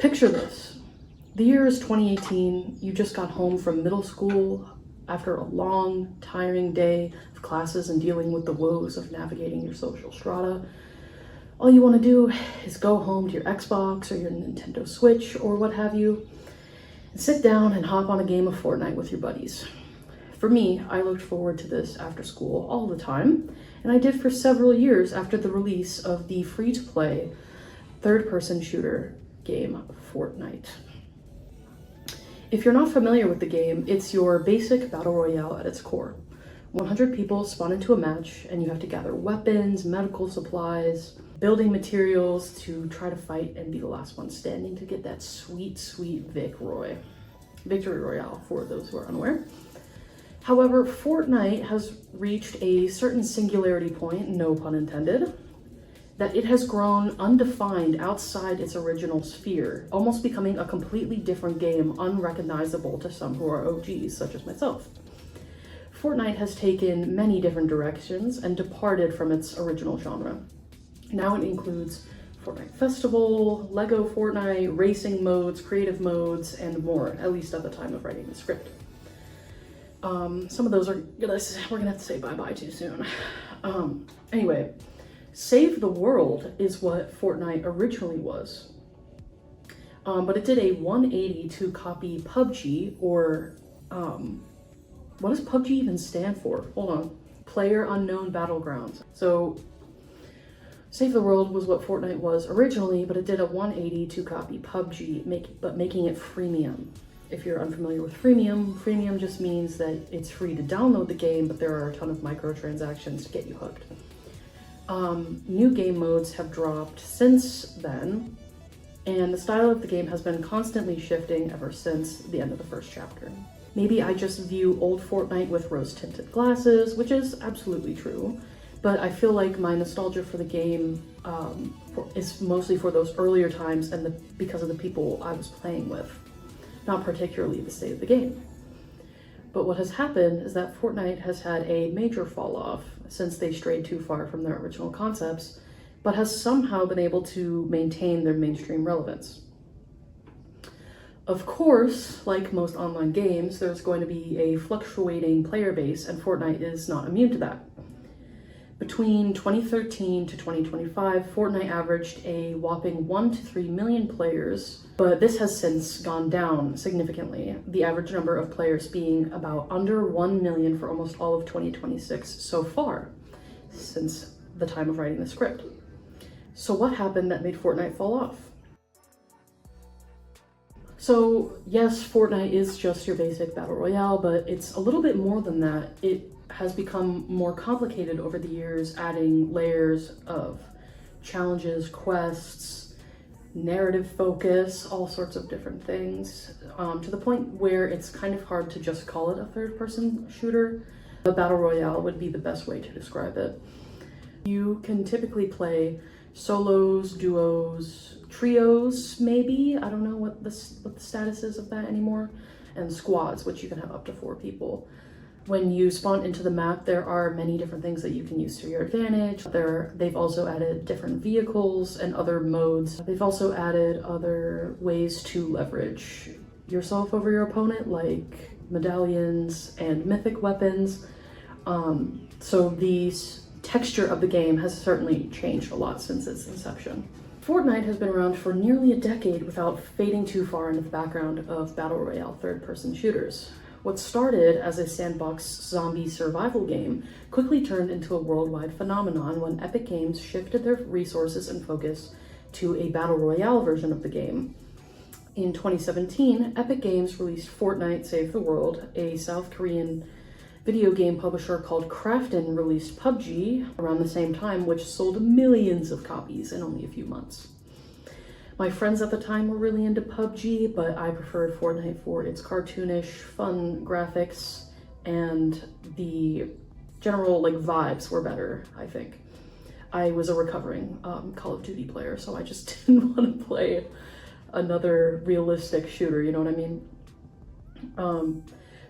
Picture this. The year is 2018. You just got home from middle school after a long, tiring day of classes and dealing with the woes of navigating your social strata. All you want to do is go home to your Xbox or your Nintendo Switch or what have you, and sit down and hop on a game of Fortnite with your buddies. For me, I looked forward to this after school all the time, and I did for several years after the release of the free-to-play third-person shooter game Fortnite. If you're not familiar with the game, it's your basic battle royale at its core. 100 people spawn into a match, and you have to gather weapons, medical supplies, building materials to try to fight and be the last one standing to get that sweet, sweet Victory Royale, for those who are unaware. However, Fortnite has reached a certain singularity point, no pun intended, that it has grown undefined outside its original sphere, almost becoming a completely different game, unrecognizable to some who are OGs, such as myself. Fortnite has taken many different directions and departed from its original genre. Now it includes Fortnite Festival, Lego Fortnite, racing modes, creative modes, and more, at least at the time of writing the script. Some of those we're gonna have to say bye-bye to soon. Anyway, Save the World is what Fortnite originally was. But it did a 180 to copy PUBG, or what does PUBG even stand for? Hold on. Player Unknown Battlegrounds. So Save the World was what Fortnite was originally, but it did a 180 to copy PUBG, but making it freemium. If you're unfamiliar with freemium just means that it's free to download the game, but there are a ton of microtransactions to get you hooked. New game modes have dropped since then, and the style of the game has been constantly shifting ever since the end of the first chapter. Maybe I just view old Fortnite with rose-tinted glasses, which is absolutely true, but I feel like my nostalgia for the game is mostly for those earlier times and because of the people I was playing with, not particularly the state of the game. But what has happened is that Fortnite has had a major fall off since they strayed too far from their original concepts, but has somehow been able to maintain their mainstream relevance. Of course, like most online games, there's going to be a fluctuating player base, and Fortnite is not immune to that. Between 2013 to 2025, Fortnite averaged a whopping 1 to 3 million players, but this has since gone down significantly, the average number of players being about under 1 million for almost all of 2026 so far, since the time of writing the script. So what happened that made Fortnite fall off? So yes, Fortnite is just your basic battle royale, but it's a little bit more than that. It has become more complicated over the years, adding layers of challenges, quests, narrative focus, all sorts of different things, to the point where it's kind of hard to just call it a third-person shooter. A battle royale would be the best way to describe it. You can typically play solos, duos, trios, maybe. I don't know what the status is of that anymore, and squads, which you can have up to 4 people. When you spawn into the map, there are many different things that you can use to your advantage. They've also added different vehicles and other modes. They've also added other ways to leverage yourself over your opponent, like medallions and mythic weapons. So the texture of the game has certainly changed a lot since its inception. Fortnite has been around for nearly a decade without fading too far into the background of battle royale third-person shooters. What started as a sandbox zombie survival game quickly turned into a worldwide phenomenon when Epic Games shifted their resources and focus to a battle royale version of the game. In 2017, Epic Games released Fortnite Save the World. A South Korean video game publisher called Krafton released PUBG around the same time, which sold millions of copies in only a few months. My friends at the time were really into PUBG, but I preferred Fortnite for its cartoonish, fun graphics, and the general vibes were better, I think. I was a recovering Call of Duty player, so I just didn't want to play another realistic shooter, you know what I mean?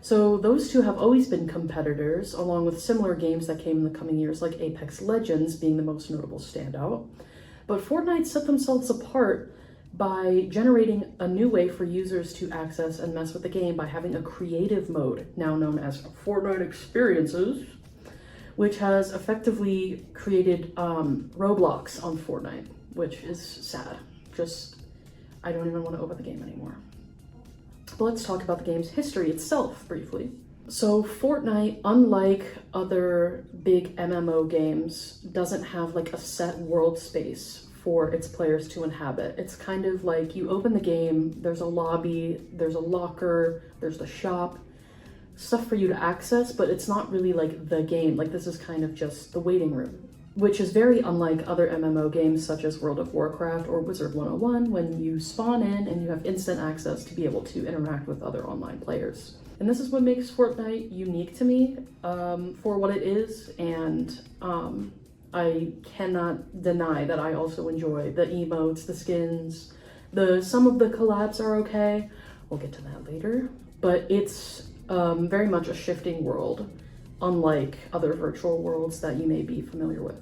So those two have always been competitors, along with similar games that came in the coming years, like Apex Legends being the most notable standout. But Fortnite set themselves apart by generating a new way for users to access and mess with the game by having a creative mode, now known as Fortnite Experiences, which has effectively created Roblox on Fortnite, which is sad. I don't even want to open the game anymore. But let's talk about the game's history itself briefly. So Fortnite, unlike other big MMO games, doesn't have like a set world space for its players to inhabit. It's kind of like you open the game, there's a lobby, there's a locker, there's the shop, stuff for you to access, but it's not really like the game. Like this is kind of just the waiting room, which is very unlike other MMO games such as World of Warcraft or Wizard 101, when you spawn in and you have instant access to be able to interact with other online players. And this is what makes Fortnite unique to me for what it is, and I cannot deny that I also enjoy the emotes, the skins, some of the collabs are okay. We'll get to that later, but it's very much a shifting world, unlike other virtual worlds that you may be familiar with.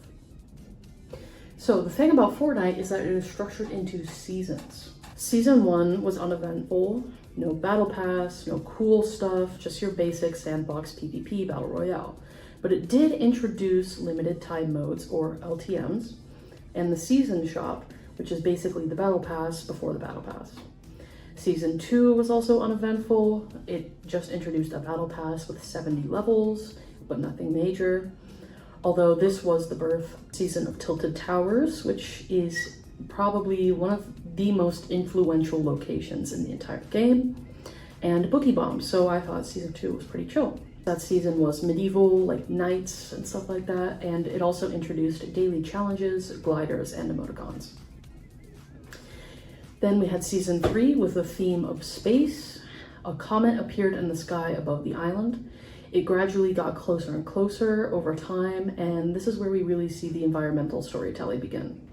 So the thing about Fortnite is that it is structured into seasons. Season 1 was uneventful, no battle pass, no cool stuff, just your basic sandbox PvP battle royale. But it did introduce limited time modes, or LTMs, and the season shop, which is basically the battle pass before the battle pass. Season 2 was also uneventful. It just introduced a battle pass with 70 levels, but nothing major. Although this was the birth season of Tilted Towers, which is probably one of the most influential locations in the entire game, and Boogie Bomb, so I thought season 2 was pretty chill. That season was medieval, like knights and stuff like that, and it also introduced daily challenges, gliders, and emoticons. Then we had season 3 with the theme of space. A comet appeared in the sky above the island. It gradually got closer and closer over time, and this is where we really see the environmental storytelling begin.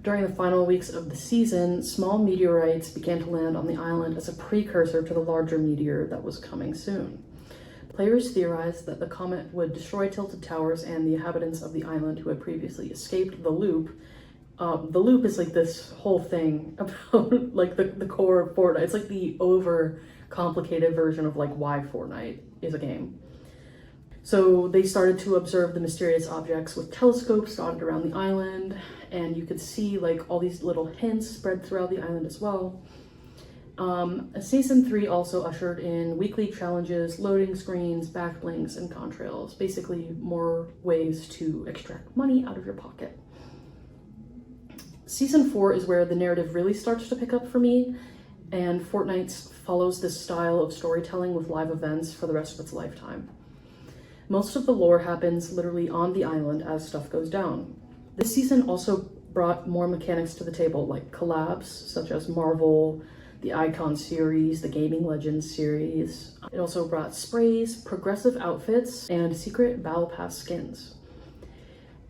During the final weeks of the season, small meteorites began to land on the island as a precursor to the larger meteor that was coming soon. Players theorized that the comet would destroy Tilted Towers and the inhabitants of the island who had previously escaped the loop. The loop is like this whole thing about like the core of Fortnite. It's like the over-complicated version of like why Fortnite is a game. So they started to observe the mysterious objects with telescopes dotted around the island, and you could see like all these little hints spread throughout the island as well. Season 3 also ushered in weekly challenges, loading screens, back blinks, and contrails. Basically more ways to extract money out of your pocket. Season 4 is where the narrative really starts to pick up for me, and Fortnite follows this style of storytelling with live events for the rest of its lifetime. Most of the lore happens literally on the island as stuff goes down. This season also brought more mechanics to the table, like collabs such as Marvel, the Icon series, the Gaming Legends series. It also brought sprays, progressive outfits, and secret Battle Pass skins.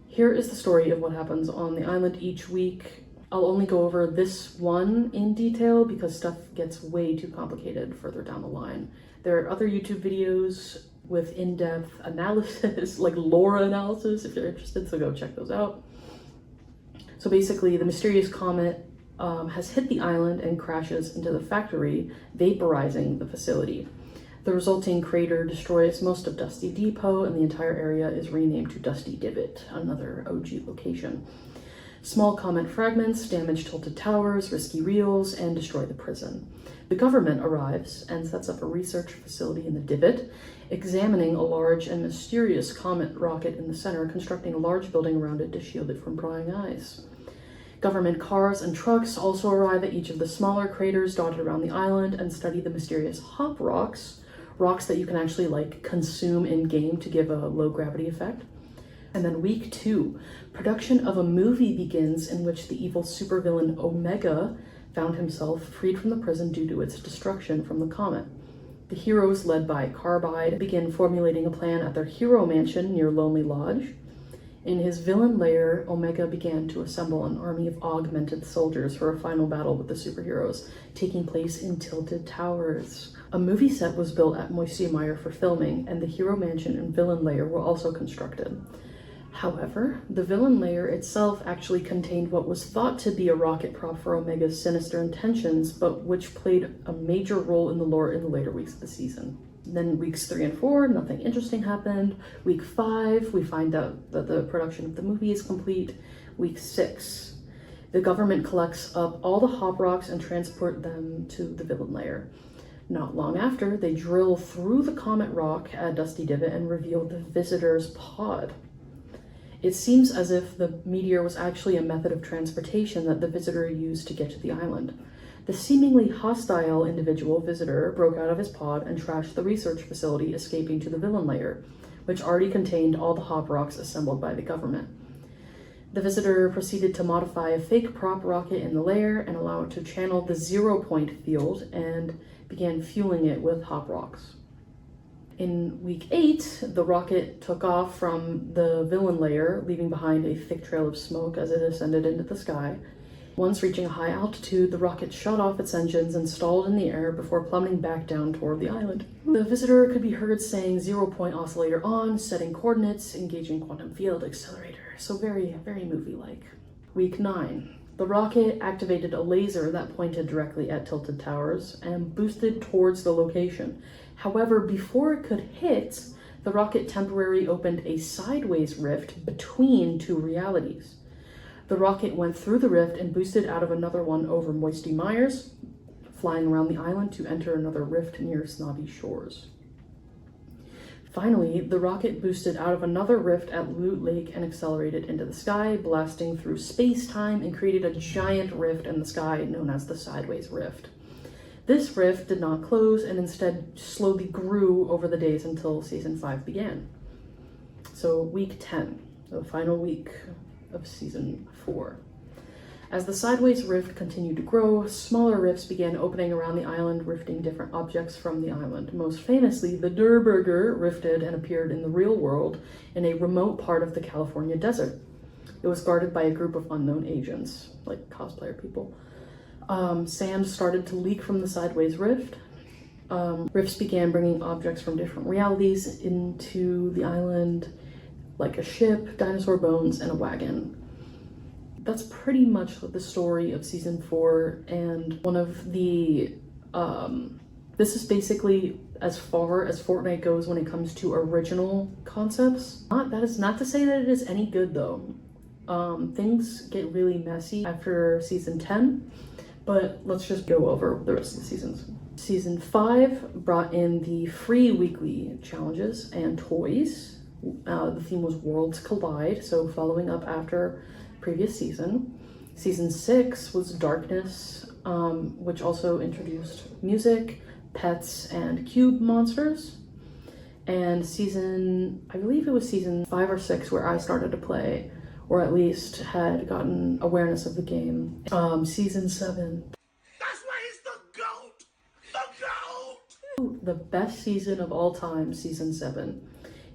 Here is the story of what happens on the island each week. I'll only go over this one in detail because stuff gets way too complicated further down the line. There are other YouTube videos with in-depth analysis, like lore analysis, if you're interested, so go check those out. So basically, the mysterious comet has hit the island and crashes into the factory, vaporizing the facility. The resulting crater destroys most of Dusty Depot, and the entire area is renamed to Dusty Divot, another OG location. Small comet fragments damage Tilted Towers, risky reels, and destroy the prison. The government arrives and sets up a research facility in the Divot, examining a large and mysterious comet rocket in the center, constructing a large building around it to shield it from prying eyes. Government cars and trucks also arrive at each of the smaller craters dotted around the island and study the mysterious hop rocks, rocks that you can actually like consume in game to give a low gravity effect. And then week 2, production of a movie begins in which the evil supervillain Omega found himself freed from the prison due to its destruction from the comet. The heroes, led by Carbide, begin formulating a plan at their hero mansion near Lonely Lodge. In his villain lair, Omega began to assemble an army of augmented soldiers for a final battle with the superheroes, taking place in Tilted Towers. A movie set was built at Moisty Mire for filming, and the hero mansion and villain lair were also constructed. However, the villain layer itself actually contained what was thought to be a rocket prop for Omega's sinister intentions, but which played a major role in the lore in the later weeks of the season. Then weeks 3 and 4, nothing interesting happened. Week 5, we find out that the production of the movie is complete. Week 6, the government collects up all the hop rocks and transport them to the villain layer. Not long after, they drill through the comet rock at Dusty Divot and reveal the visitor's pod. It seems as if the meteor was actually a method of transportation that the visitor used to get to the island. The seemingly hostile individual visitor broke out of his pod and trashed the research facility, escaping to the villain layer, which already contained all the hop rocks assembled by the government. The visitor proceeded to modify a fake prop rocket in the layer and allow it to channel the 0-point field and began fueling it with hop rocks. In week 8, the rocket took off from the villain layer, leaving behind a thick trail of smoke as it ascended into the sky. Once reaching a high altitude, the rocket shut off its engines and stalled in the air before plummeting back down toward the island. The visitor could be heard saying 0-point oscillator on, setting coordinates, engaging quantum field accelerator. So very, very movie-like. Week 9. The rocket activated a laser that pointed directly at Tilted Towers and boosted towards the location. However, before it could hit, the rocket temporarily opened a sideways rift between two realities. The rocket went through the rift and boosted out of another one over Moisty Myers, flying around the island to enter another rift near Snobby Shores. Finally, the rocket boosted out of another rift at Loot Lake and accelerated into the sky, blasting through space-time and created a giant rift in the sky known as the Sideways Rift. This rift did not close and instead slowly grew over the days until Season 5 began. So week 10, the final week of Season 4. As the Sideways Rift continued to grow, smaller rifts began opening around the island, rifting different objects from the island. Most famously, the Der Burger rifted and appeared in the real world in a remote part of the California desert. It was guarded by a group of unknown agents, like cosplayer people. Sand started to leak from the Sideways Rift. Rifts began bringing objects from different realities into the island, like a ship, dinosaur bones, and a wagon. That's pretty much the story of Season 4, and one of the, this is basically as far as Fortnite goes when it comes to original concepts. That is not to say that it is any good though. Things get really messy after Season 10, but let's just go over the rest of the seasons. Season 5 brought in the free weekly challenges and toys. The theme was Worlds Collide, so following up after previous season. Season 6 was Darkness, which also introduced music, pets, and cube monsters. And I believe it was season 5 or 6 where I started to play, or at least had gotten awareness of the game. Season 7. That's why he's the GOAT! The GOAT! The best season of all time, Season 7.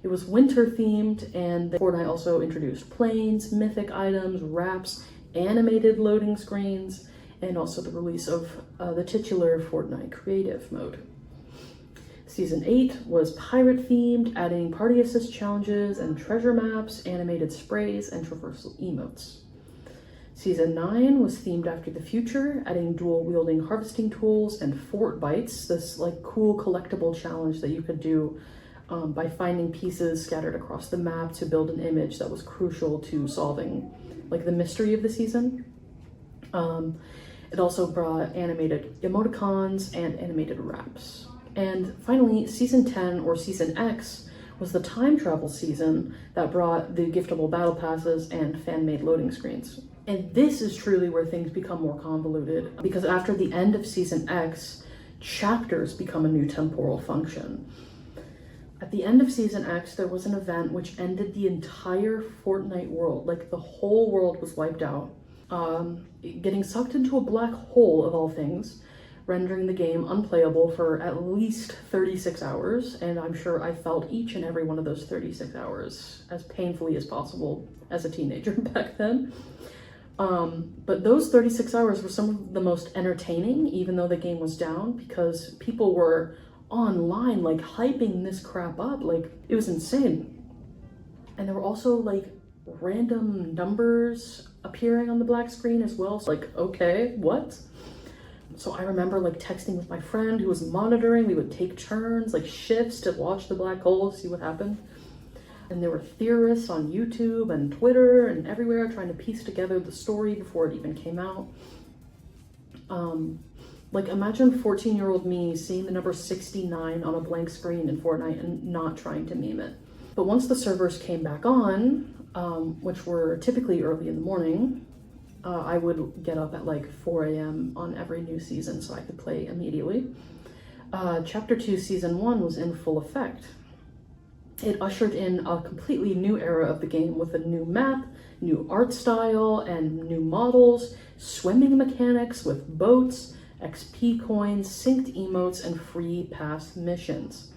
It was winter themed, and Fortnite also introduced planes, mythic items, wraps, animated loading screens, and also the release of the titular Fortnite creative mode. Season 8 was pirate themed, adding party assist challenges and treasure maps, animated sprays, and traversal emotes. Season 9 was themed after the future, adding dual wielding harvesting tools and fort bites, this like cool collectible challenge that you could do by finding pieces scattered across the map to build an image that was crucial to solving like the mystery of the season. It also brought animated emoticons and animated wraps. And finally, Season 10 or Season X was the time travel season that brought the giftable battle passes and fan-made loading screens. And this is truly where things become more convoluted, because after the end of Season X, chapters become a new temporal function. At the end of Season X, there was an event which ended the entire Fortnite world. Like, the whole world was wiped out, getting sucked into a black hole of all things, rendering the game unplayable for at least 36 hours, and I'm sure I felt each and every one of those 36 hours as painfully as possible as a teenager back then. But those 36 hours were some of the most entertaining, even though the game was down, because people were online like hyping this crap up. Like, it was insane. And there were also like random numbers appearing on the black screen as well. So like, okay, what? So I remember like texting with my friend who was monitoring. We would take turns, like shifts, to watch the black hole, see what happened. And there were theorists on YouTube and Twitter and everywhere trying to piece together the story before it even came out. Like imagine 14-year-old me seeing the number 69 on a blank screen in Fortnite and not trying to meme it. But once the servers came back on, which were typically early in the morning, I would get up at like 4 a.m. on every new season so I could play immediately. Chapter 2, Season 1 was in full effect. It ushered in a completely new era of the game with a new map, new art style, and new models, swimming mechanics with boats, XP coins, synced emotes, and free pass missions.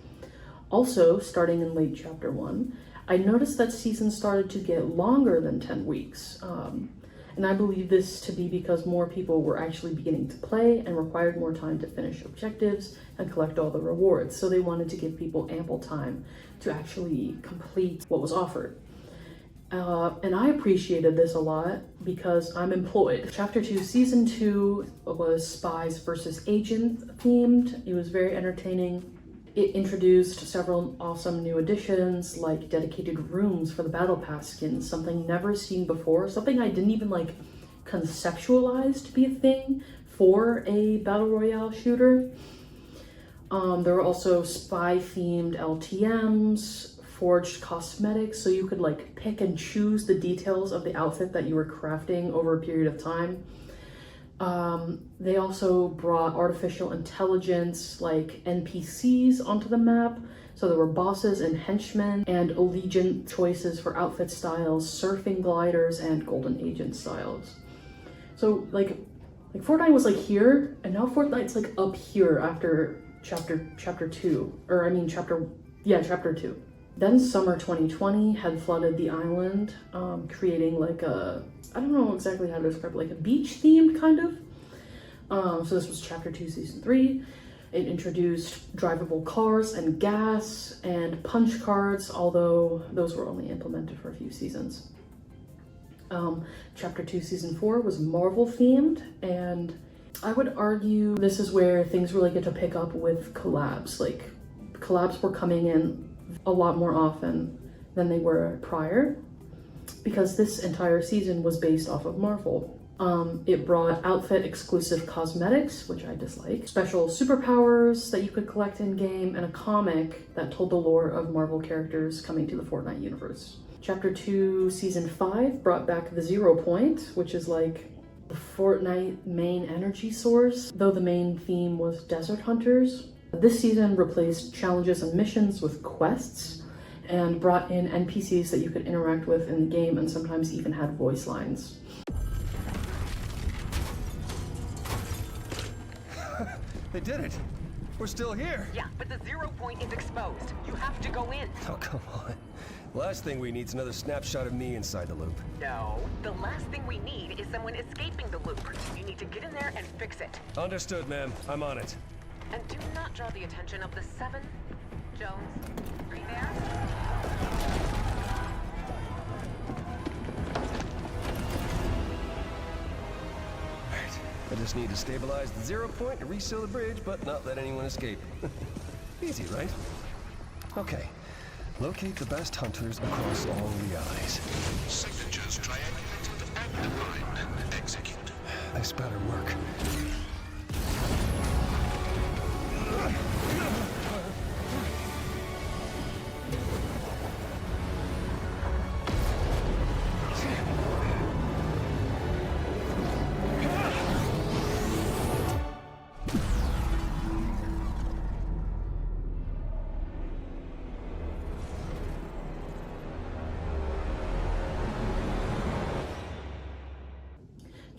Also, starting in late Chapter 1, I noticed that seasons started to get longer than 10 weeks. And I believe this to be because more people were actually beginning to play and required more time to finish objectives and collect all the rewards. So they wanted to give people ample time to actually complete what was offered. And I appreciated this a lot because I'm employed. Chapter 2, Season 2 was spies versus agent themed. It was very entertaining. It introduced several awesome new additions, like dedicated rooms for the Battle Pass skins, something never seen before, something I didn't even like conceptualize to be a thing for a Battle Royale shooter. There were also spy-themed LTMs, forged cosmetics, so you could like pick and choose the details of the outfit that you were crafting over a period of time. They also brought artificial intelligence like NPCs onto the map. So there were bosses and henchmen and allegiant choices for outfit styles, surfing gliders, and golden agent styles. So like Fortnite was like here, and now Fortnite's like up here after chapter 2, or I mean chapter 2. Then summer 2020 had flooded the island, creating like a, I don't know exactly how to describe it, like a beach themed kind of. So this was Chapter 2, Season 3. It introduced drivable cars and gas and punch cards, although those were only implemented for a few seasons. Chapter 2, Season 4 was Marvel themed, and I would argue this is where things really get to pick up with collabs. Like collabs were coming in a lot more often than they were prior, because this entire season was based off of Marvel. It brought outfit exclusive cosmetics, which I dislike, special superpowers that you could collect in game, and a comic that told the lore of Marvel characters coming to the Fortnite universe. Chapter 2, Season 5 brought back the 0 point, which is like the Fortnite main energy source, though the main theme was desert hunters. This season replaced challenges and missions with quests and brought in NPCs that you could interact with in the game, and sometimes even had voice lines. They did it! We're still here! Yeah, but the 0 point is exposed. You have to go in. Oh, come on. Last thing we need is another snapshot of me inside the loop. No. The last thing we need is someone escaping the loop. You need to get in there and fix it. Understood, ma'am. I'm on it. And do not draw the attention of the 7. Jones, are you there? I just need to stabilize the 0 point and reseal the bridge, but not let anyone escape. Easy, right? Okay. Locate the best hunters across all realities. Signatures triangulated and defined. Execute. This better work.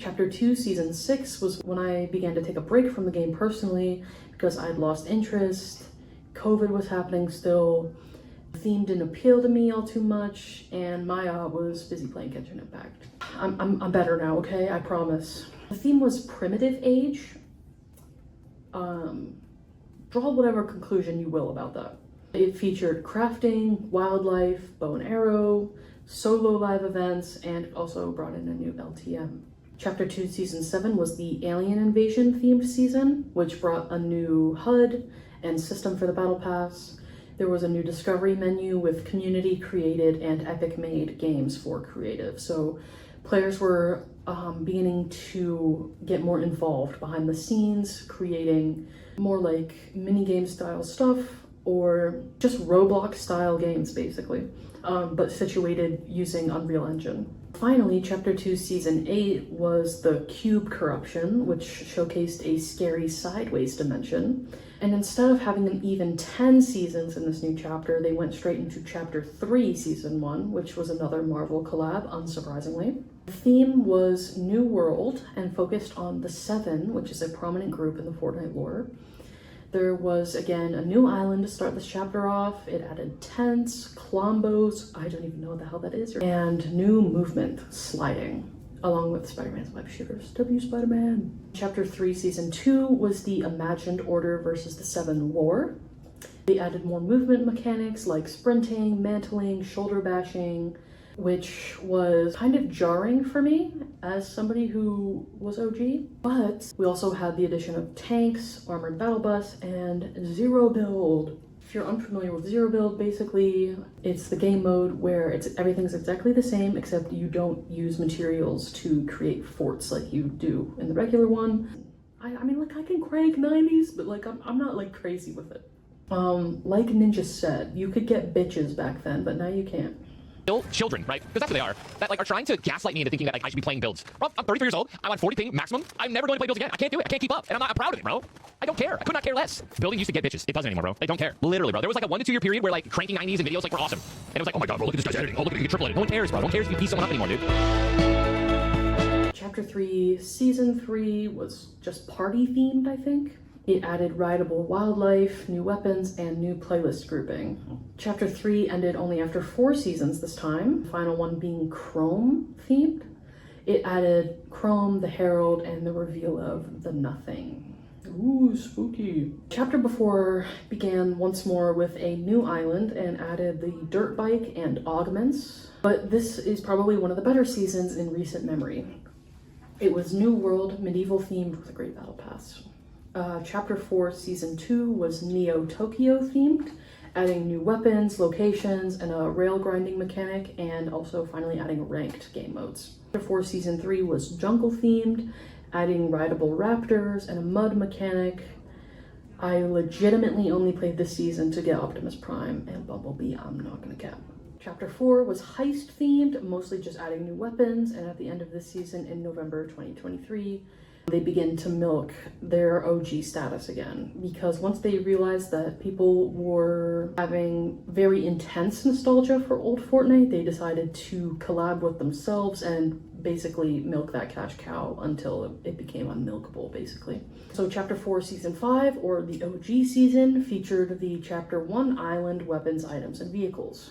Chapter 2, Season 6 was when I began to take a break from the game personally because I'd lost interest, COVID was happening still, the theme didn't appeal to me all too much, and Maya was busy playing Genshin Impact. I'm better now, okay? I promise. The theme was primitive age. Draw whatever conclusion you will about that. It featured crafting, wildlife, bow and arrow, solo live events, and also brought in a new LTM. Chapter 2, Season 7 was the Alien Invasion themed season, which brought a new HUD and system for the Battle Pass. There was a new discovery menu with community created and Epic made games for creative. So players were beginning to get more involved behind the scenes, creating more like minigame style stuff or just Roblox style games basically, but situated using Unreal Engine. Finally, Chapter 2, Season 8 was the Cube Corruption, which showcased a scary sideways dimension. And instead of having an even 10 seasons in this new chapter, they went straight into Chapter 3, Season 1, which was another Marvel collab, unsurprisingly. The theme was New World and focused on the Seven, which is a prominent group in the Fortnite lore. There was, again, a new island to start this chapter off. It added tents, clombos, I don't even know what the hell that is, and new movement, sliding, along with Spider-Man's web shooters. W Spider-Man! Chapter 3, Season 2 was the Imagined Order versus the Seven lore. They added more movement mechanics like sprinting, mantling, shoulder bashing, which was kind of jarring for me as somebody who was OG. But we also had the addition of tanks, armored battle bus, and zero build. If you're unfamiliar with zero build, basically it's the game mode where everything's exactly the same except you don't use materials to create forts like you do in the regular one. I mean, like, I can crank 90s, but like I'm not like crazy with it. Like Ninja said, you could get bitches back then, but now you can't. Children, right? Because that's what they are. That like are trying to gaslight me into thinking that like I should be playing builds. Bro, I'm 33 years old. I'm on 40 ping maximum. I'm never going to play builds again. I can't do it. I can't keep up. And I'm proud of it, bro. I don't care. I could not care less. Building used to get bitches. It doesn't anymore, bro. I don't care. Literally, bro. There was like a 1 to 2 year period where like cranking 90s and videos like were awesome. And it was like, oh my god, bro, look at this guy's editing. Oh, look at you triple edit. No one cares, bro. No one cares if you piece someone up anymore, dude. Chapter 3, Season 3 was just party themed, I think. It added rideable wildlife, new weapons, and new playlist grouping. Chapter 3 ended only after 4 seasons this time, the final one being Chrome themed. It added Chrome, the Herald, and the reveal of the Nothing. Ooh, spooky. Chapter before began once more with a new island and added the dirt bike and augments, but this is probably one of the better seasons in recent memory. It was New World, medieval themed with a great battle pass. Chapter 4, Season 2 was Neo Tokyo themed, adding new weapons, locations, and a rail grinding mechanic, and also finally adding ranked game modes. Chapter 4, Season 3 was jungle themed, adding rideable raptors and a mud mechanic. I legitimately only played this season to get Optimus Prime and Bumblebee, I'm not gonna cap. Chapter 4 was heist themed, mostly just adding new weapons, and at the end of this season in November 2023, they begin to milk their OG status again, because once they realized that people were having very intense nostalgia for old Fortnite, they decided to collab with themselves and basically milk that cash cow until it became unmilkable, basically. So Chapter 4 Season 5, or the OG season, featured the Chapter 1 island, weapons, items, and vehicles.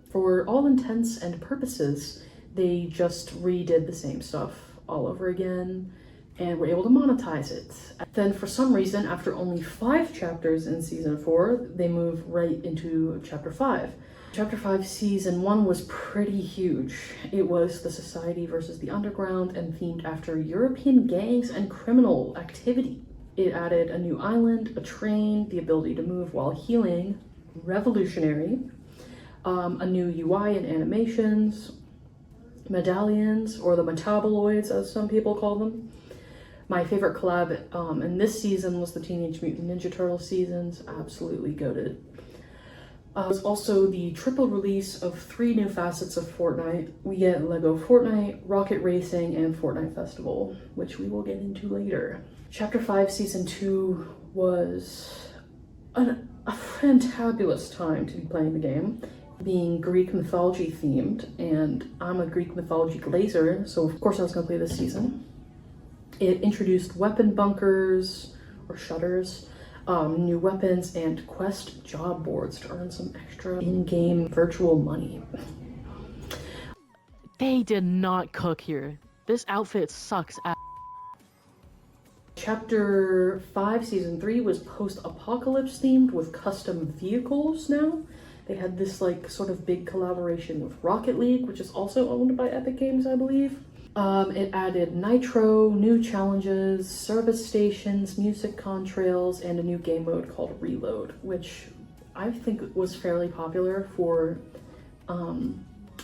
For all intents and purposes, they just redid the same stuff all over again, and were able to monetize it. Then for some reason, after only 5 chapters in Season 4, they move right into Chapter 5. Chapter 5 Season 1 was pretty huge. It was the society versus the underground and themed after European gangs and criminal activity. It added a new island, a train, the ability to move while healing, revolutionary, a new UI and animations, medallions, or the metaboloids as some people call them. My favorite collab in this season was the Teenage Mutant Ninja Turtles seasons, absolutely goated. It was also the triple release of 3 new facets of Fortnite. We get Lego Fortnite, Rocket Racing, and Fortnite Festival, which we will get into later. Chapter 5 Season 2 was a fantabulous time to be playing the game, being Greek mythology themed, and I'm a Greek mythology glazer, so of course I was going to play this season. It introduced weapon bunkers, or shutters, new weapons, and quest job boards to earn some extra in-game virtual money. They did not cook here. This outfit sucks ass. Chapter 5 Season 3 was post-apocalypse themed with custom vehicles now. They had this like sort of big collaboration with Rocket League, which is also owned by Epic Games, I believe. It added Nitro, new challenges, service stations, music contrails, and a new game mode called Reload, which I think was fairly popular for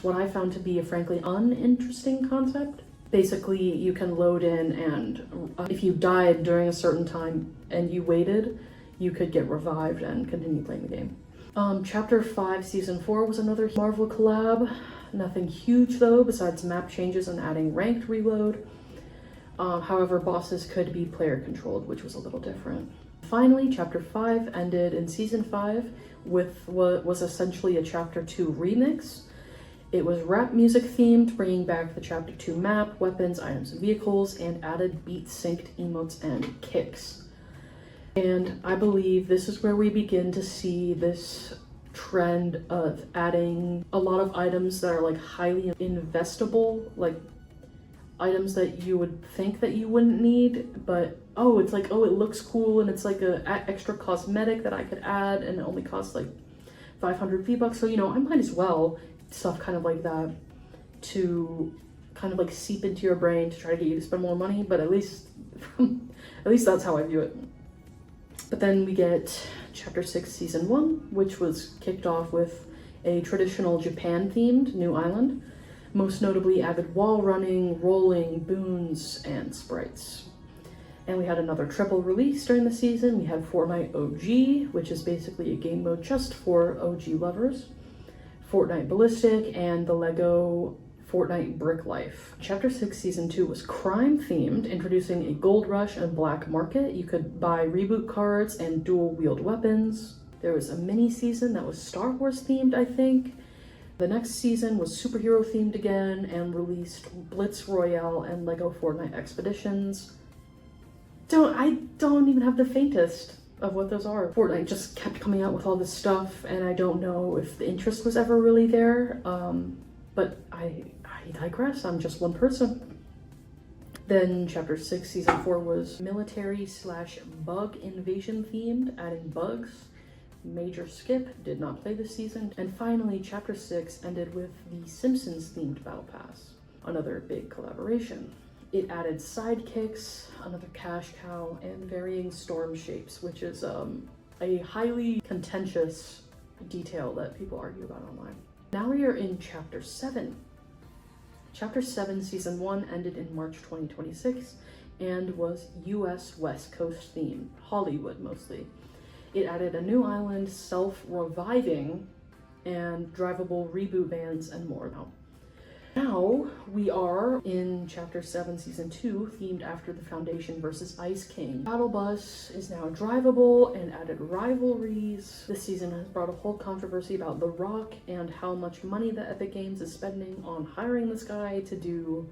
what I found to be a frankly uninteresting concept. Basically, you can load in, and if you died during a certain time and you waited, you could get revived and continue playing the game. Chapter 5, Season 4 was another Marvel collab. Nothing huge though, besides map changes and adding ranked reload. However, bosses could be player controlled, which was a little different. Finally, Chapter 5 ended in Season 5 with what was essentially a Chapter 2 remix. It was rap music themed, bringing back the Chapter 2 map, weapons, items, and vehicles, and added beat-synced emotes and kicks. And I believe this is where we begin to see this trend of adding a lot of items that are like highly investable, like items that you would think that you wouldn't need, but it's like, it looks cool, and it's like a extra cosmetic that I could add, and it only costs like 500 V-Bucks, so I might as well. Stuff kind of like that to kind of like seep into your brain to try to get you to spend more money, but at least that's how I view it. But then we get Chapter 6 Season 1, which was kicked off with a traditional Japan-themed new island, most notably added wall running, rolling, boons, and sprites. And we had another triple release during the season. We had Fortnite OG, which is basically a game mode just for OG lovers, Fortnite Ballistic, and the Lego Fortnite Brick Life. Chapter 6 Season 2 was crime-themed, introducing a gold rush and black market. You could buy reboot cards and dual-wield weapons. There was a mini-season that was Star Wars-themed, I think. The next season was superhero-themed again and released Blitz Royale and Lego Fortnite Expeditions. I don't even have the faintest of what those are. Fortnite just kept coming out with all this stuff, and I don't know if the interest was ever really there, but I digress. I'm just one person. Then Chapter 6 Season 4 was military/bug invasion themed, adding bugs. Major skip, did not play this season. And finally, Chapter 6 ended with the Simpsons themed Battle Pass, another big collaboration. It added sidekicks, another cash cow, and varying storm shapes, which is a highly contentious detail that people argue about online. Now we are in Chapter 7. Chapter 7 Season 1 ended in March 2026 and was US West Coast themed, Hollywood mostly. It added a new island, self-reviving, and drivable reboot vans and more. Now we are in Chapter 7 Season 2, themed after the Foundation versus Ice King. Battle Bus is now drivable and added rivalries. This season has brought a whole controversy about The Rock and how much money that Epic Games is spending on hiring this guy to do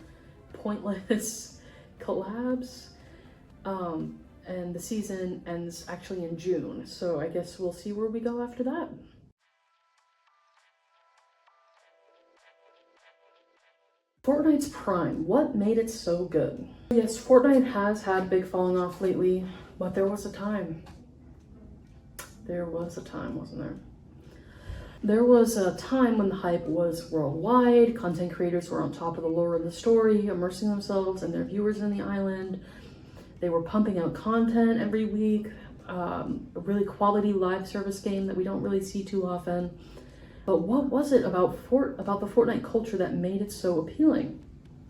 pointless collabs. And the season ends actually in June, so I guess we'll see where we go after that. Fortnite's prime. What made it so good? Yes, Fortnite has had a big falling off lately, but there was a time. There was a time, wasn't there? There was a time when the hype was worldwide, content creators were on top of the lore and the story, immersing themselves and their viewers in the island. They were pumping out content every week, a really quality live service game that we don't really see too often. But what was it about the Fortnite culture that made it so appealing?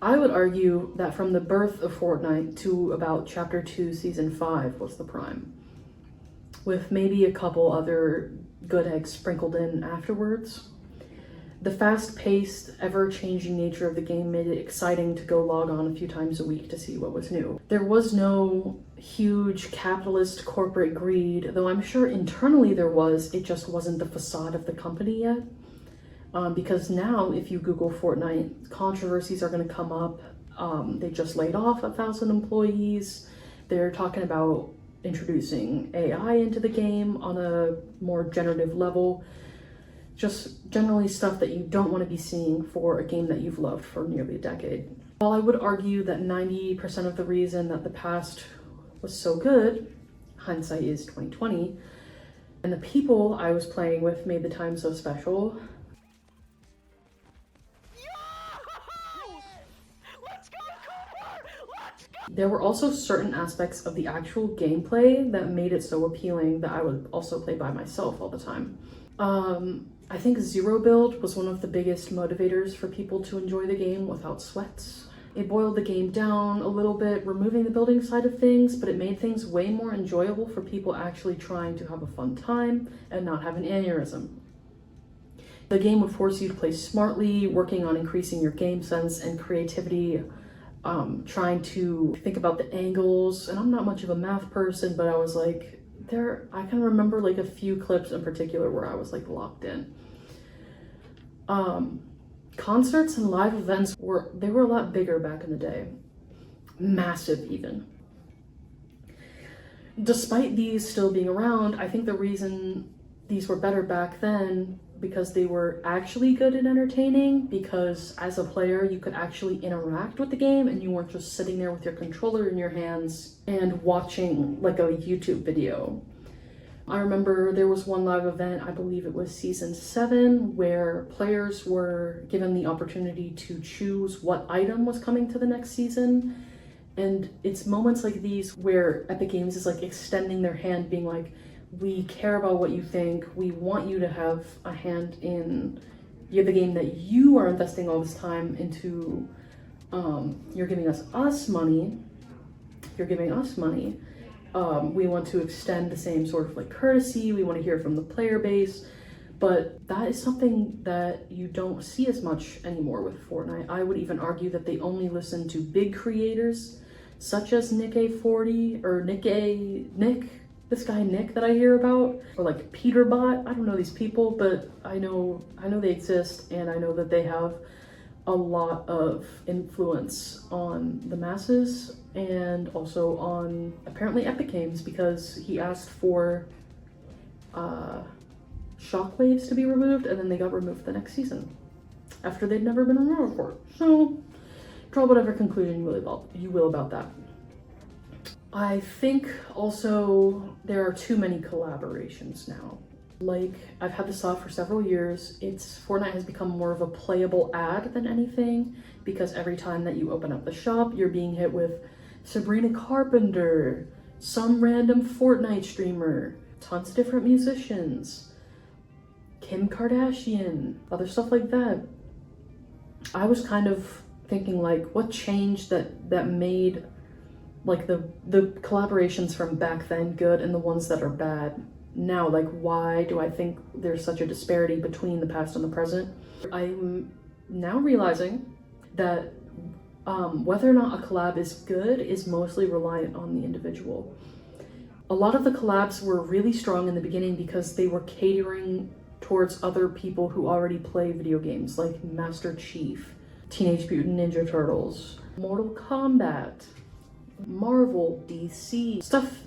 I would argue that from the birth of Fortnite to about Chapter 2 Season 5 was the prime, with maybe a couple other good eggs sprinkled in afterwards. The fast-paced, ever-changing nature of the game made it exciting to go log on a few times a week to see what was new. There was no huge capitalist corporate greed, though I'm sure internally there was, it just wasn't the facade of the company yet. Because now, if you Google Fortnite, controversies are going to come up. They just laid off 1,000 employees. They're talking about introducing AI into the game on a more generative level. Just generally stuff that you don't want to be seeing for a game that you've loved for nearly a decade. While I would argue that 90% of the reason that the past was so good, hindsight is 2020, And the people I was playing with made the time so special. There were also certain aspects of the actual gameplay that made it so appealing that I would also play by myself all the time. I think zero build was one of the biggest motivators for people to enjoy the game without sweats. It boiled the game down a little bit, removing the building side of things, but it made things way more enjoyable for people actually trying to have a fun time and not have an aneurysm. The game would force you to play smartly, working on increasing your game sense and creativity, trying to think about the angles. And I'm not much of a math person, but I was like, I can remember like a few clips in particular where I was like locked in. Concerts and live events were a lot bigger back in the day. Massive even. Despite these still being around, I think the reason these were better back then because they were actually good and entertaining, because as a player you could actually interact with the game and you weren't just sitting there with your controller in your hands and watching like a YouTube video. I remember there was one live event, I believe it was season 7, where players were given the opportunity to choose what item was coming to the next season. And it's moments like these where Epic Games is like extending their hand, being like, we care about what you think, we want you to have a hand in the game that you are investing all this time into. You're giving us money. We want to extend the same sort of like courtesy. We want to hear from the player base, but that is something that you don't see as much anymore with Fortnite. I would even argue that they only listen to big creators such as Nick A40 or Nick, this guy Nick that I hear about, or like Peterbot. I don't know these people, but I know they exist, and I know that they have a lot of influence on the masses and also on apparently Epic Games, because he asked for shockwaves to be removed, and then they got removed the next season after they'd never been removed before. So draw whatever conclusion you will about that. I think also there are too many collaborations now. Like, I've had this thought for several years. Fortnite has become more of a playable ad than anything, because every time that you open up the shop, you're being hit with Sabrina Carpenter, some random Fortnite streamer, tons of different musicians, Kim Kardashian, other stuff like that. I was kind of thinking like, what changed that made like the collaborations from back then good and the ones that are bad now? Like, why do I think there's such a disparity between the past and the present? I'm now realizing that whether or not a collab is good is mostly reliant on the individual. A lot of the collabs were really strong in the beginning because they were catering towards other people who already play video games, like Master Chief, Teenage Mutant Ninja Turtles, Mortal Kombat, Marvel, DC, stuff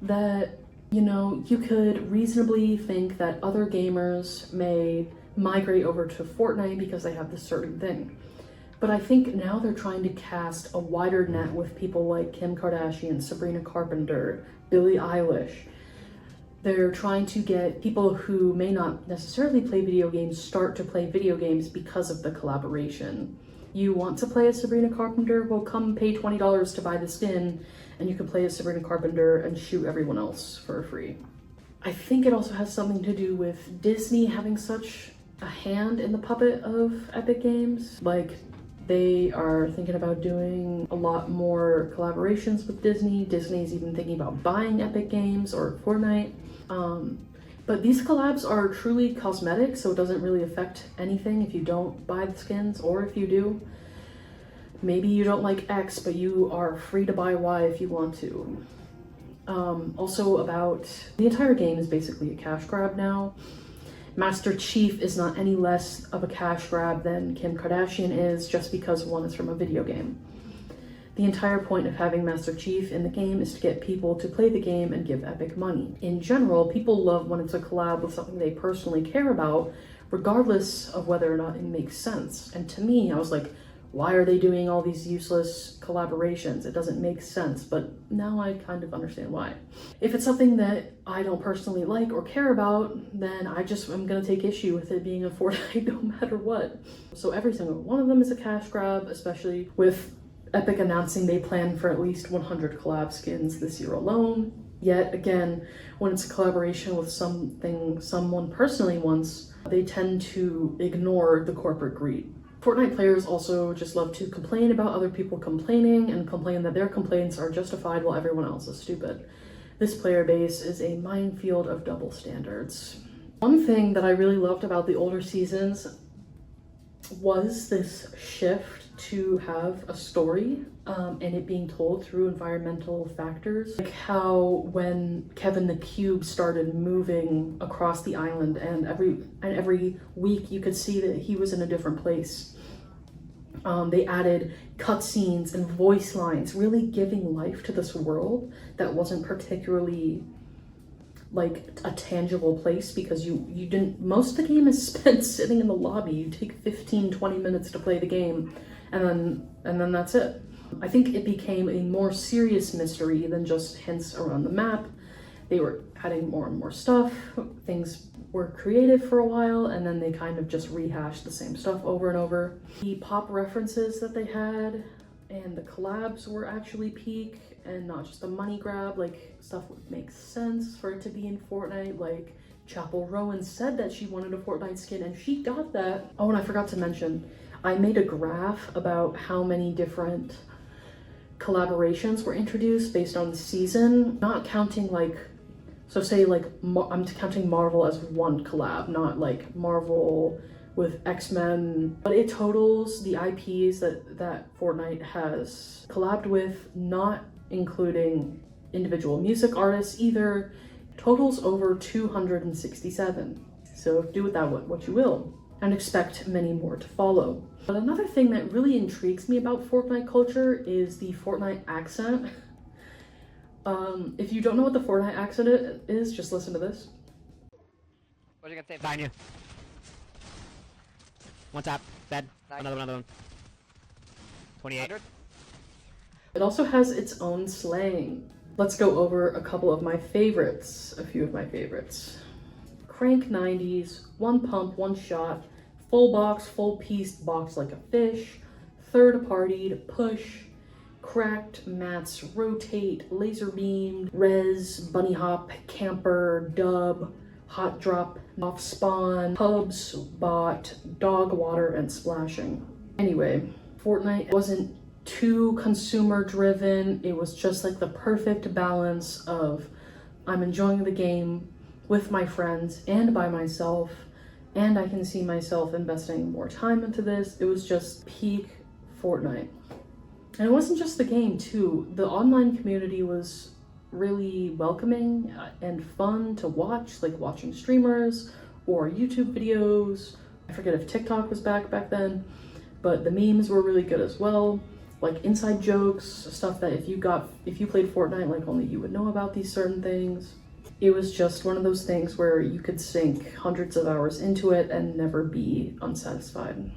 that, you know, you could reasonably think that other gamers may migrate over to Fortnite because they have this certain thing. But I think now they're trying to cast a wider net with people like Kim Kardashian, Sabrina Carpenter, Billie Eilish. They're trying to get people who may not necessarily play video games start to play video games because of the collaboration. You want to play as Sabrina Carpenter? Well, come pay $20 to buy the skin, and you can play as Sabrina Carpenter and shoot everyone else for free. I think it also has something to do with Disney having such a hand in the puppet of Epic Games. Like, they are thinking about doing a lot more collaborations with Disney. Disney's even thinking about buying Epic Games or Fortnite. But these collabs are truly cosmetic, so it doesn't really affect anything if you don't buy the skins, or if you do. Maybe you don't like X, but you are free to buy Y if you want to. Also about the entire game is basically a cash grab now. Master Chief is not any less of a cash grab than Kim Kardashian is, just because one is from a video game. The entire point of having Master Chief in the game is to get people to play the game and give Epic money. In general, people love when it's a collab with something they personally care about, regardless of whether or not it makes sense. And to me, I was like, why are they doing all these useless collaborations? It doesn't make sense, but now I kind of understand why. If it's something that I don't personally like or care about, then I'm gonna take issue with it being a Fortnite no matter what. So every single one of them is a cash grab, especially with Epic announcing they plan for at least 100 collab skins this year alone. Yet again, when it's a collaboration with something someone personally wants, they tend to ignore the corporate greed. Fortnite players also just love to complain about other people complaining and complain that their complaints are justified while everyone else is stupid. This player base is a minefield of double standards. One thing that I really loved about the older seasons was this shift to have a story and it being told through environmental factors. Like how when Kevin the Cube started moving across the island and every week you could see that he was in a different place. They added cutscenes and voice lines, really giving life to this world that wasn't particularly like a tangible place because you didn't, most of the game is spent sitting in the lobby. You take 15-20 minutes to play the game and then that's it. I think it became a more serious mystery than just hints around the map. They were adding more and more stuff. Things were creative for a while and then they kind of just rehashed the same stuff over and over. The pop references that they had and the collabs were actually peak and not just a money grab. Like stuff would make sense for it to be in Fortnite. Like Chapel Rowan said that she wanted a Fortnite skin and she got that. Oh, and I forgot to mention, I made a graph about how many different collaborations were introduced based on the season, not counting like, so say like, I'm counting Marvel as one collab, not like Marvel with X-Men, but it totals the IPs that Fortnite has collabed with, not including individual music artists either, totals over 267. So do with that what you will, and expect many more to follow. But another thing that really intrigues me about Fortnite culture is the Fortnite accent. If you don't know what the Fortnite accent is, just listen to this. What are you gonna say? Behind you. One tap. Dead. Nice. Another one. 28. It also has its own slang. Let's go over a couple of my favorites, a few of my favorites. Crank 90s, one pump, one shot, full box, full piece, box like a fish, third partied, push, cracked, mats, rotate, laser beam, res, bunny hop, camper, dub, hot drop, off spawn, pubs, bot, dog water, and splashing. Anyway, Fortnite wasn't too consumer driven. It was just like the perfect balance of I'm enjoying the game with my friends and by myself, and I can see myself investing more time into this. It was just peak Fortnite. And it wasn't just the game too. The online community was really welcoming and fun to watch, like watching streamers or YouTube videos. I forget if TikTok was back then, but the memes were really good as well. Like inside jokes, stuff that if you played Fortnite, like only you would know about these certain things. It was just one of those things where you could sink hundreds of hours into it and never be unsatisfied.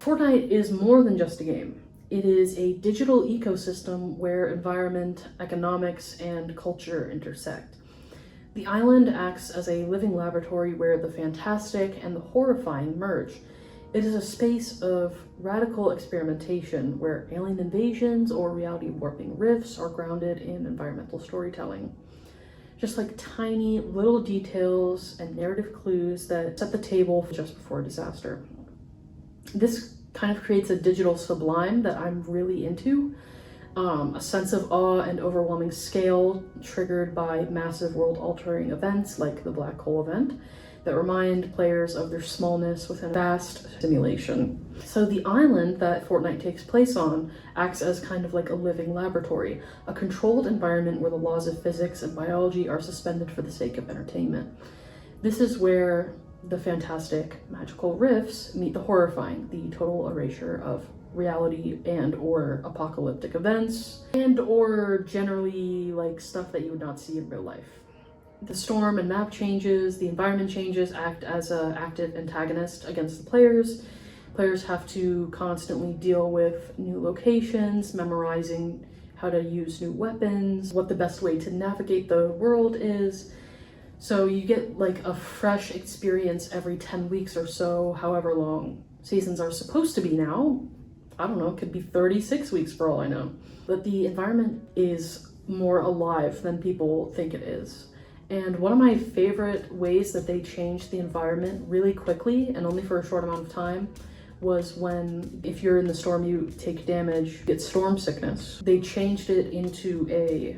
Fortnite is more than just a game. It is a digital ecosystem where environment, economics, and culture intersect. The island acts as a living laboratory where the fantastic and the horrifying merge. It is a space of radical experimentation where alien invasions or reality warping rifts are grounded in environmental storytelling. Just like tiny little details and narrative clues that set the table just before disaster. This kind of creates a digital sublime that I'm really into. A sense of awe and overwhelming scale triggered by massive world-altering events like the black hole event that remind players of their smallness within a vast simulation. So the island that Fortnite takes place on acts as kind of like a living laboratory, a controlled environment where the laws of physics and biology are suspended for the sake of entertainment. This is where the fantastic magical rifts meet the horrifying, the total erasure of reality and or apocalyptic events and or generally like stuff that you would not see in real life. The storm and map changes, the environment changes act as an active antagonist against the players. Players have to constantly deal with new locations, memorizing how to use new weapons, what the best way to navigate the world is. So you get like a fresh experience every 10 weeks or so, however long seasons are supposed to be now. I don't know, it could be 36 weeks for all I know. But the environment is more alive than people think it is. And one of my favorite ways that they changed the environment really quickly and only for a short amount of time was when, if you're in the storm, you take damage, you get storm sickness. They changed it into a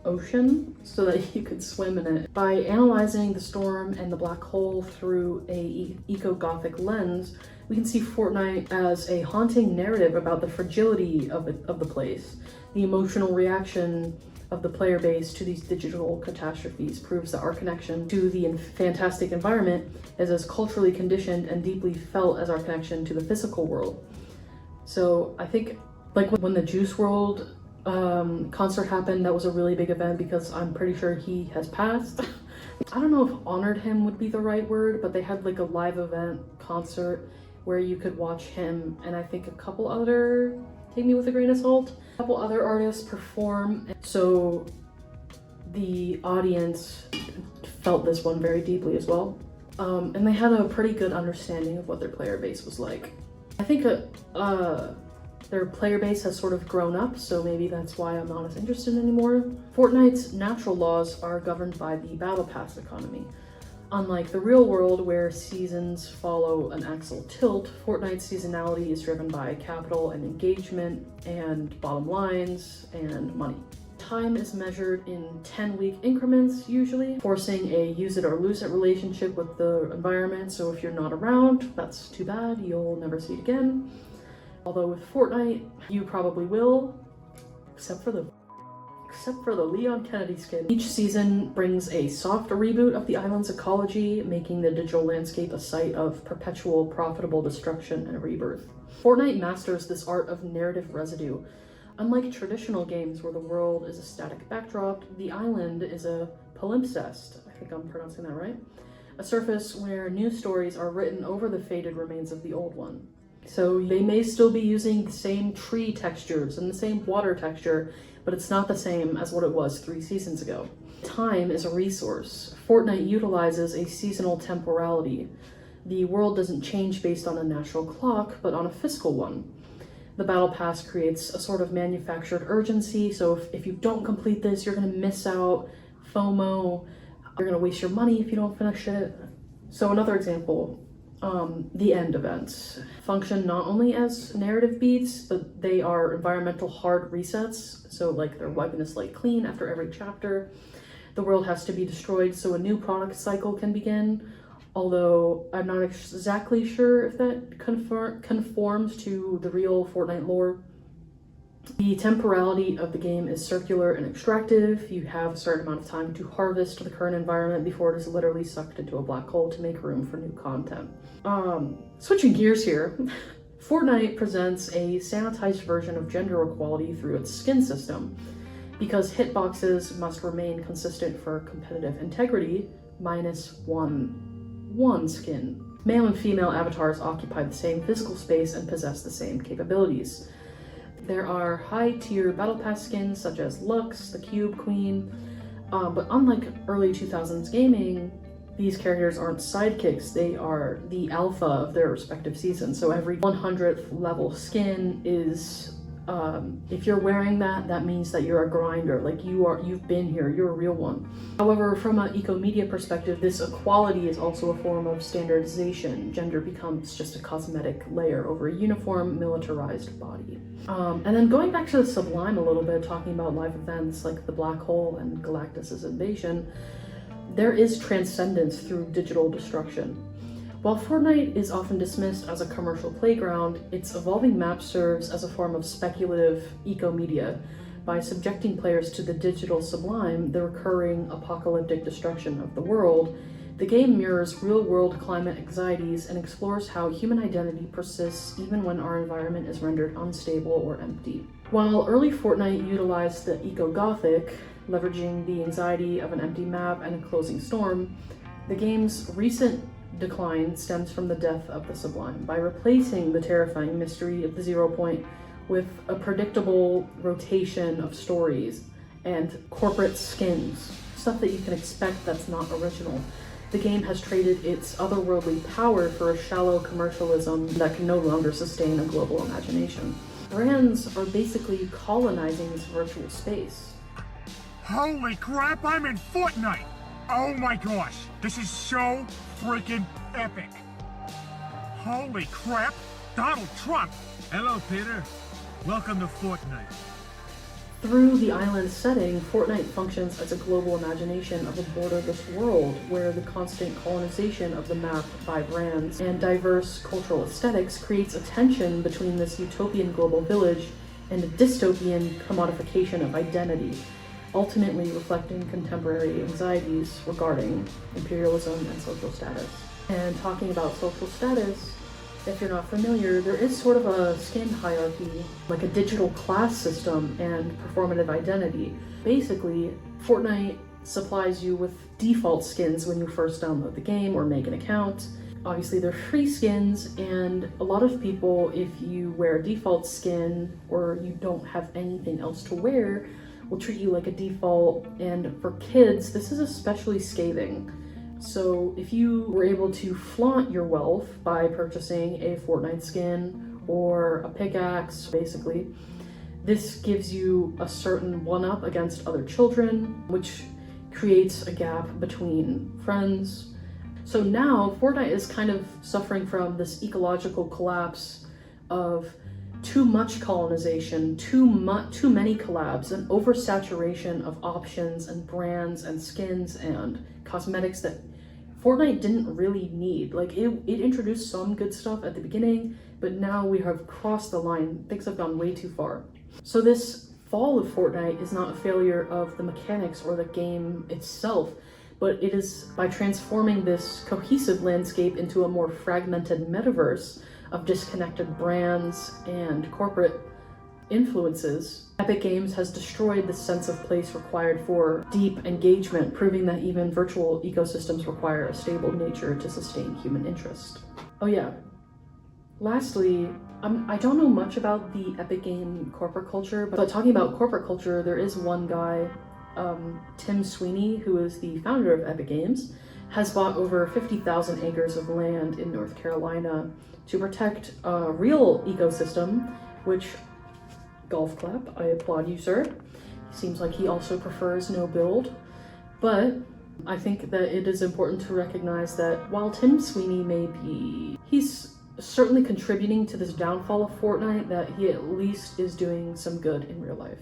ocean so that you could swim in it. By analyzing the storm and the black hole through a eco-gothic lens, we can see Fortnite as a haunting narrative about the fragility of the place. The emotional reaction of the player base to these digital catastrophes proves that our connection to the fantastic environment is as culturally conditioned and deeply felt as our connection to the physical world. So I think like when the Juice WRLD concert happened, that was a really big event because I'm pretty sure he has passed. I don't know if honored him would be the right word, but they had like a live event concert where you could watch him and I think a couple other, take me with a grain of salt, a couple other artists perform. So the audience felt this one very deeply as well. And they had a pretty good understanding of what their player base was like. I think their player base has sort of grown up, so maybe that's why I'm not as interested anymore. Fortnite's natural laws are governed by the Battle Pass economy. Unlike the real world where seasons follow an axial tilt, Fortnite's seasonality is driven by capital and engagement and bottom lines and money. Time is measured in 10-week increments usually, forcing a use it or lose it relationship with the environment. So if you're not around, that's too bad, you'll never see it again. Although with Fortnite, you probably will, except for the Leon Kennedy skin. Each season brings a soft reboot of the island's ecology, making the digital landscape a site of perpetual profitable destruction and rebirth. Fortnite masters this art of narrative residue. Unlike traditional games where the world is a static backdrop, the island is a palimpsest, I think I'm pronouncing that right, a surface where new stories are written over the faded remains of the old one. So they may still be using the same tree textures and the same water texture, but it's not the same as what it was 3 seasons ago. Time is a resource. Fortnite utilizes a seasonal temporality. The world doesn't change based on a natural clock, but on a fiscal one. The Battle Pass creates a sort of manufactured urgency, so if you don't complete this, you're gonna miss out, FOMO, you're gonna waste your money if you don't finish it. So another example, the end events function not only as narrative beats, but they are environmental hard resets. So like they're wiping the slate clean after every chapter. The world has to be destroyed so a new product cycle can begin. Although I'm not exactly sure if that conforms to the real Fortnite lore. The temporality of the game is circular and extractive. You have a certain amount of time to harvest the current environment before it is literally sucked into a black hole to make room for new content. Switching gears here, Fortnite presents a sanitized version of gender equality through its skin system. Because hitboxes must remain consistent for competitive integrity, -1 skin. Male and female avatars occupy the same physical space and possess the same capabilities. There are high-tier Battle Pass skins such as Lux, the Cube Queen, but unlike early 2000s gaming, these characters aren't sidekicks, they are the alpha of their respective seasons. So every 100th level skin is, if you're wearing that, that means that you're a grinder, like you've been here, you're a real one. However, from an eco-media perspective, this equality is also a form of standardization. Gender becomes just a cosmetic layer over a uniform, militarized body. And then going back to the Sublime a little bit, talking about live events like the Black Hole and Galactus' invasion, there is transcendence through digital destruction. While Fortnite is often dismissed as a commercial playground, its evolving map serves as a form of speculative eco-media. By subjecting players to the digital sublime, the recurring apocalyptic destruction of the world, The game mirrors real-world climate anxieties and explores how human identity persists even when our environment is rendered unstable or empty. While early Fortnite utilized the eco-gothic, leveraging the anxiety of an empty map and a closing storm, the game's recent decline stems from the death of the sublime. By replacing the terrifying mystery of the 0 point with a predictable rotation of stories and corporate skins, stuff that you can expect that's not original, the game has traded its otherworldly power for a shallow commercialism that can no longer sustain a global imagination. Brands are basically colonizing this virtual space. Holy crap, I'm in Fortnite! Oh my gosh, this is so freaking epic. Holy crap, Donald Trump! Hello, Peter. Welcome to Fortnite. Through the island setting, Fortnite functions as a global imagination of a borderless world where the constant colonization of the map by brands and diverse cultural aesthetics creates a tension between this utopian global village and a dystopian commodification of identity, ultimately reflecting contemporary anxieties regarding imperialism and social status. And talking about social status, if you're not familiar, there is sort of a skin hierarchy, like a digital class system and performative identity. Basically, Fortnite supplies you with default skins when you first download the game or make an account. Obviously, they're free skins, and a lot of people, if you wear a default skin or you don't have anything else to wear, will treat you like a default. And for kids, this is especially scathing. So if you were able to flaunt your wealth by purchasing a Fortnite skin or a pickaxe, basically, this gives you a certain one-up against other children, which creates a gap between friends. So now Fortnite is kind of suffering from this ecological collapse of too much colonization, too many collabs, and oversaturation of options and brands and skins and cosmetics that Fortnite didn't really need. Like, it introduced some good stuff at the beginning, but now we have crossed the line. Things have gone way too far. So this fall of Fortnite is not a failure of the mechanics or the game itself, but it is by transforming this cohesive landscape into a more fragmented metaverse of disconnected brands and corporate influences. Epic Games has destroyed the sense of place required for deep engagement, proving that even virtual ecosystems require a stable nature to sustain human interest. Oh yeah. Lastly, I don't know much about the Epic Game corporate culture, but talking about corporate culture, there is one guy, Tim Sweeney, who is the founder of Epic Games, has bought over 50,000 acres of land in North Carolina to protect a real ecosystem, which, golf clap, I applaud you, sir. He seems like he also prefers no build, but I think that it is important to recognize that while Tim Sweeney he's certainly contributing to this downfall of Fortnite, that he at least is doing some good in real life.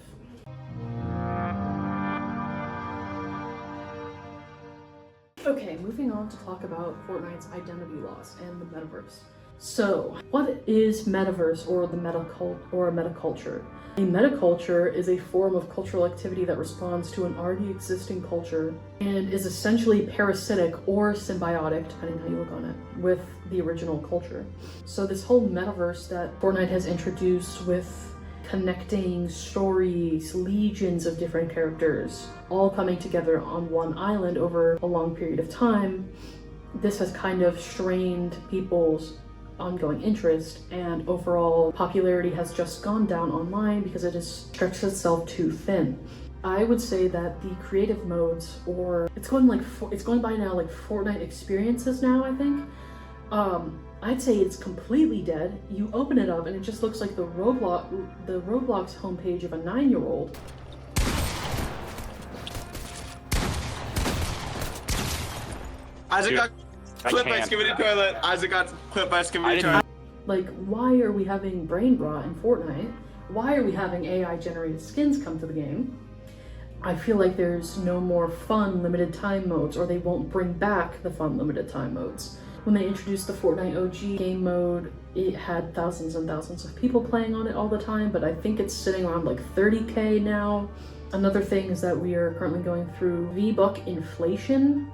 Okay, moving on to talk about Fortnite's identity loss and the metaverse. So, what is metaverse or the metaculture? A metaculture is a form of cultural activity that responds to an already existing culture and is essentially parasitic or symbiotic, depending how you look on it, with the original culture. So this whole metaverse that Fortnite has introduced with connecting stories, legions of different characters, all coming together on one island over a long period of time, this has kind of strained people's ongoing interest, and overall popularity has just gone down online because it has stretched itself too thin. I would say that the creative modes, or it's going by now like Fortnite experiences now, I think. I'd say it's completely dead. You open it up and it just looks like the Roblox homepage of a 9-year-old. Isaac got clipped by Skibidi Toilet. Isaac got clipped by Skibidi Toilet. Like, why are we having brain rot in Fortnite? Why are we having AI generated skins come to the game? I feel like there's no more fun limited time modes, or they won't bring back the fun limited time modes. When they introduced the Fortnite OG game mode, it had thousands and thousands of people playing on it all the time, but I think it's sitting around like 30K now. Another thing is that we are currently going through V-Buck inflation.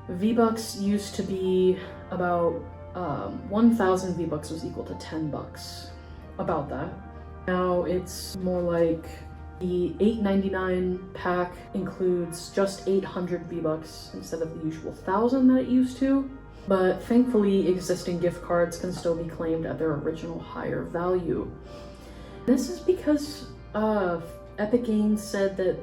V-Bucks used to be about 1,000 V-Bucks was equal to $10. About that. Now it's more like the $8.99 pack includes just 800 V-Bucks instead of the usual 1,000 that it used to. But thankfully, existing gift cards can still be claimed at their original higher value. This is because Epic Games said that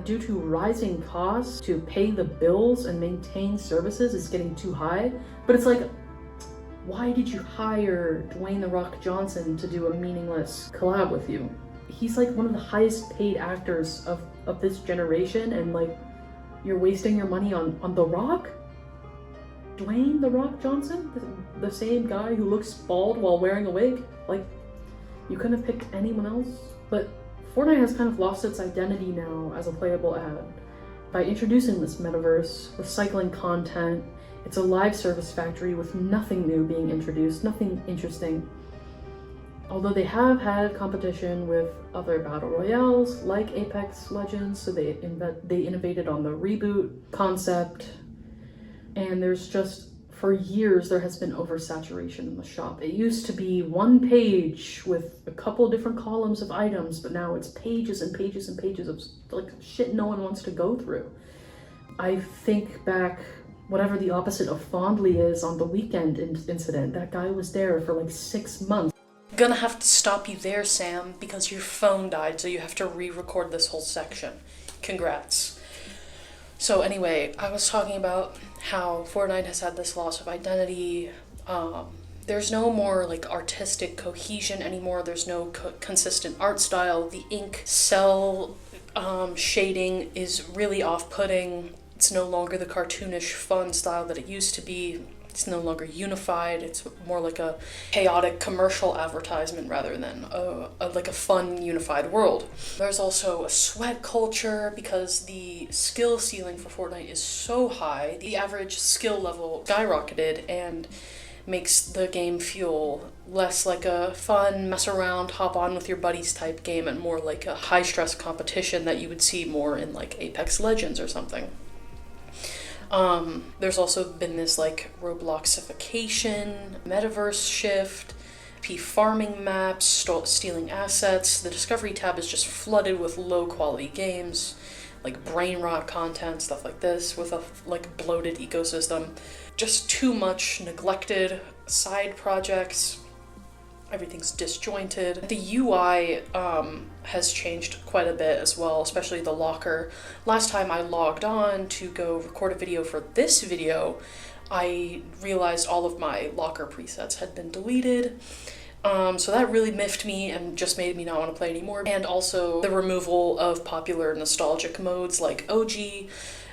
due to rising costs to pay the bills and maintain services is getting too high. But it's like, why did you hire Dwayne "The Rock" Johnson to do a meaningless collab with you? He's like one of the highest paid actors of this generation, and like, you're wasting your money on The Rock? Dwayne "The Rock" Johnson? The same guy who looks bald while wearing a wig? Like, you couldn't have picked anyone else? But Fortnite has kind of lost its identity now as a playable ad. By introducing this metaverse, recycling content, it's a live service factory with nothing new being introduced, nothing interesting. Although they have had competition with other battle royales like Apex Legends, so they innovated on the reboot concept. And there's just, for years, there has been oversaturation in the shop. It used to be one page with a couple different columns of items, but now it's pages and pages and pages of like shit no one wants to go through. I think back, whatever the opposite of fondly is, on the weekend incident, that guy was there for like 6 months. Gonna have to stop you there, Sam, because your phone died, so you have to re-record this whole section. Congrats. So anyway, I was talking about how Fortnite has had this loss of identity. There's no more like artistic cohesion anymore. There's no consistent art style. The ink cell shading is really off-putting. It's no longer the cartoonish fun style that it used to be. It's no longer unified. It's more like a chaotic commercial advertisement rather than like a fun, unified world. There's also a sweat culture because the skill ceiling for Fortnite is so high. The average skill level skyrocketed and makes the game feel less like a fun, mess around, hop on with your buddies type game and more like a high-stress competition that you would see more in like Apex Legends or something. There's also been this like Robloxification, Metaverse shift, farming maps, stealing assets. The Discovery tab is just flooded with low quality games, like brain rot content, stuff like this, with a like bloated ecosystem. Just too much neglected side projects. Everything's disjointed. The UI has changed quite a bit as well, especially the locker. Last time I logged on to go record a video for this video, I realized all of my locker presets had been deleted. So that really miffed me and just made me not want to play anymore. And also the removal of popular nostalgic modes like OG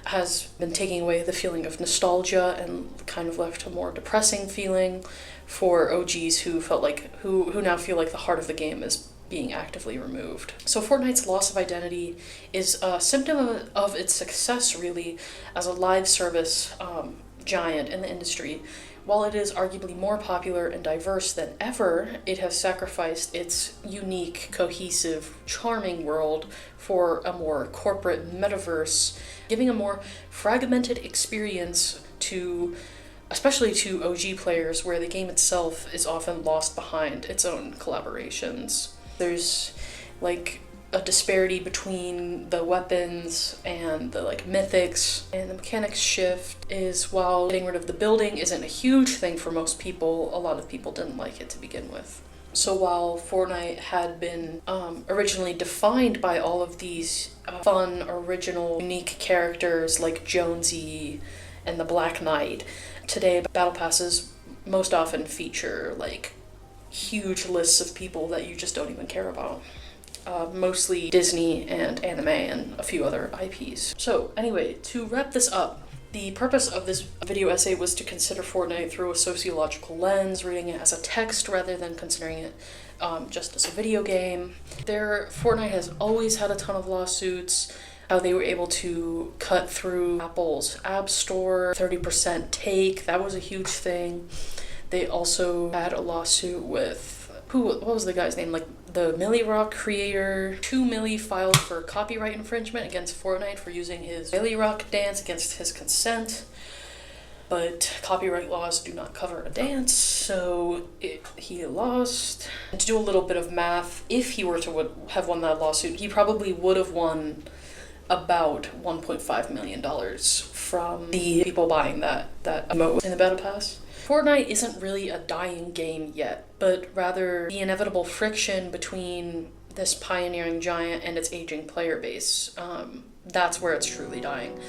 has been taking away the feeling of nostalgia and kind of left a more depressing feeling for OGs who felt like who now feel like the heart of the game is being actively removed. So Fortnite's loss of identity is a symptom of its success really as a live service giant in the industry. While it is arguably more popular and diverse than ever, it has sacrificed its unique, cohesive, charming world for a more corporate metaverse, giving a more fragmented experience especially to OG players, where the game itself is often lost behind its own collaborations. There's like a disparity between the weapons and the like mythics, and the mechanics shift is, while getting rid of the building isn't a huge thing for most people, a lot of people didn't like it to begin with. So while Fortnite had been originally defined by all of these fun, original, unique characters like Jonesy and the Black Knight, today battle passes most often feature like huge lists of people that you just don't even care about. Mostly Disney and anime and a few other IPs. So anyway, to wrap this up, the purpose of this video essay was to consider Fortnite through a sociological lens, reading it as a text rather than considering it just as a video game. Fortnite has always had a ton of lawsuits. How they were able to cut through Apple's App Store, 30% take, that was a huge thing. They also had a lawsuit with what was the guy's name? Like the Millie Rock creator, 2 Millie filed for copyright infringement against Fortnite for using his Millie Rock dance against his consent. But copyright laws do not cover a dance, so he lost. And to do a little bit of math, if he were to have won that lawsuit, he probably would have won about $1.5 million from the people buying that emote in the Battle Pass. Fortnite isn't really a dying game yet, but rather the inevitable friction between this pioneering giant and its aging player base. That's where it's truly dying.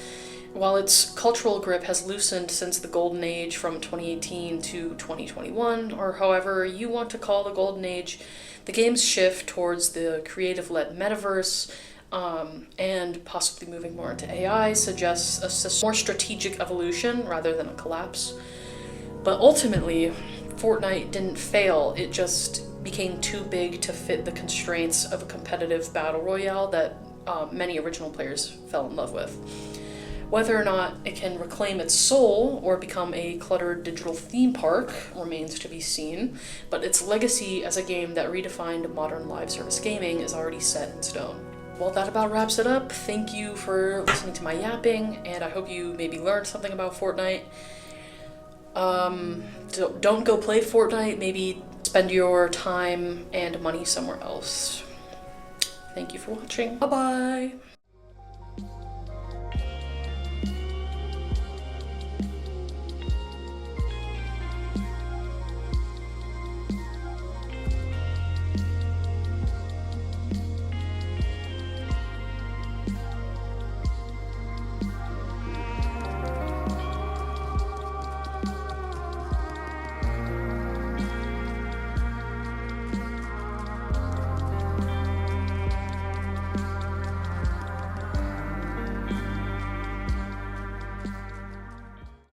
While its cultural grip has loosened since the golden age from 2018 to 2021, or however you want to call the golden age, the game's shift towards the creative-led metaverse and possibly moving more into AI suggests a more strategic evolution rather than a collapse. But ultimately, Fortnite didn't fail, it just became too big to fit the constraints of a competitive battle royale that many original players fell in love with. Whether or not it can reclaim its soul or become a cluttered digital theme park remains to be seen, but its legacy as a game that redefined modern live service gaming is already set in stone. Well, that about wraps it up. Thank you for listening to my yapping, and I hope you maybe learned something about Fortnite. Don't go play Fortnite, maybe spend your time and money somewhere else. Thank you for watching. Bye-bye!